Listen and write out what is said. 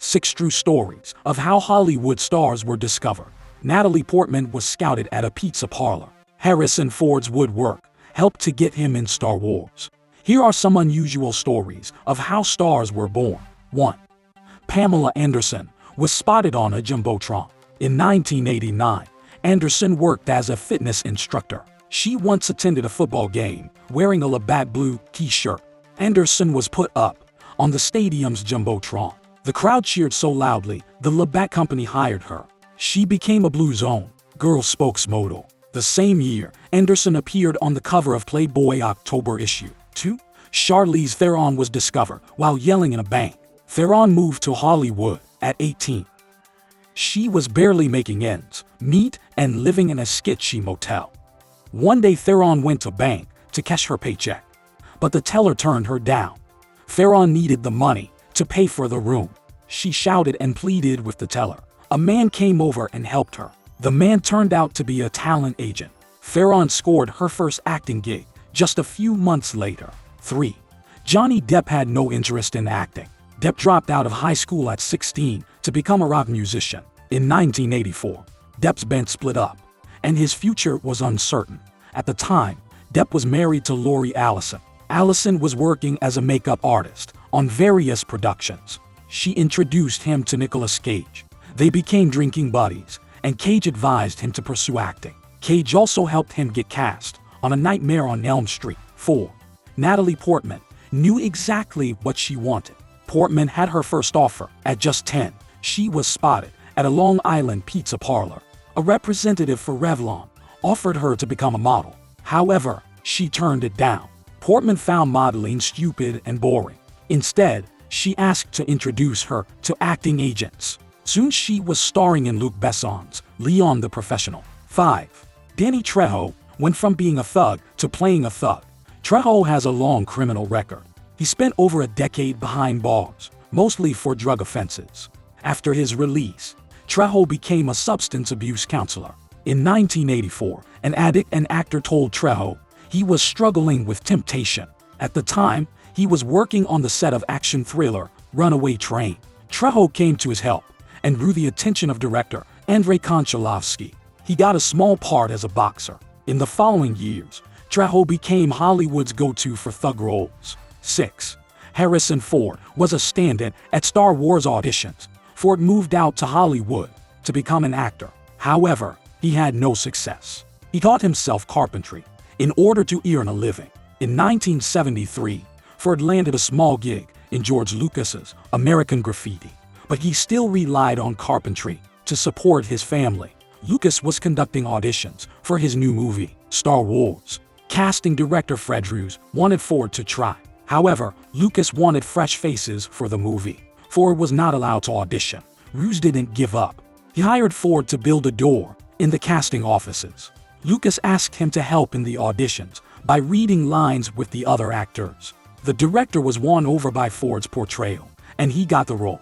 6 True Stories of How Hollywood Stars Were Discovered. Natalie Portman was scouted at a pizza parlor. Harrison Ford's woodwork helped to get him in Star Wars. Here are some unusual stories of how stars were born. 1. Pamela Anderson was spotted on a Jumbotron. In 1989, Anderson worked as a fitness instructor. She once attended a football game wearing a Labatt Blue t-shirt. Anderson was put up on the stadium's Jumbotron. The crowd cheered so loudly, the Labatt company hired her. She became a Blue Zone girl spokesmodel. The same year, Anderson appeared on the cover of Playboy October issue 2. Charlize Theron was discovered while yelling in a bank. Theron moved to Hollywood at 18. She was barely making ends meet and living in a sketchy motel. One day Theron went to bank to cash her paycheck, but the teller turned her down. Theron needed the money to pay for the room. She shouted and pleaded with the teller. A man came over and helped her. The man turned out to be a talent agent. Theron scored her first acting gig just a few months later. 3. Johnny Depp had no interest in acting. Depp dropped out of high school at 16 to become a rock musician. In 1984, Depp's band split up, and his future was uncertain. At the time, Depp was married to Lori Allison. Allison was working as a makeup artist on various productions. She introduced him to Nicolas Cage. They became drinking buddies, and Cage advised him to pursue acting. Cage also helped him get cast on A Nightmare on Elm Street. 4. Natalie Portman knew exactly what she wanted. Portman had her first offer at just 10. She was spotted at a Long Island pizza parlor. A representative for Revlon offered her to become a model. However, she turned it down. Portman found modeling stupid and boring. Instead, she asked to introduce her to acting agents. Soon she was starring in Luc Besson's Leon the Professional. 5. Danny Trejo went from being a thug to playing a thug. Trejo has a long criminal record. He spent over a decade behind bars, mostly for drug offenses. After his release, Trejo became a substance abuse counselor. In 1984, an addict and actor told Trejo he was struggling with temptation. At the time, he was working on the set of action thriller Runaway Train. Trejo came to his help and drew the attention of director Andrei Konchalovsky. He got a small part as a boxer. In the following years, Trejo became Hollywood's go-to for thug roles. 6. Harrison Ford was a stand-in at Star Wars auditions. Ford moved out to Hollywood to become an actor. However, he had no success. He taught himself carpentry in order to earn a living. In 1973, Ford landed a small gig in George Lucas's American Graffiti, but he still relied on carpentry to support his family. Lucas was conducting auditions for his new movie, Star Wars. Casting director Fred Druse wanted Ford to try. However, Lucas wanted fresh faces for the movie. Ford was not allowed to audition. Druse didn't give up. He hired Ford to build a door in the casting offices. Lucas asked him to help in the auditions by reading lines with the other actors. The director was won over by Ford's portrayal, and he got the role.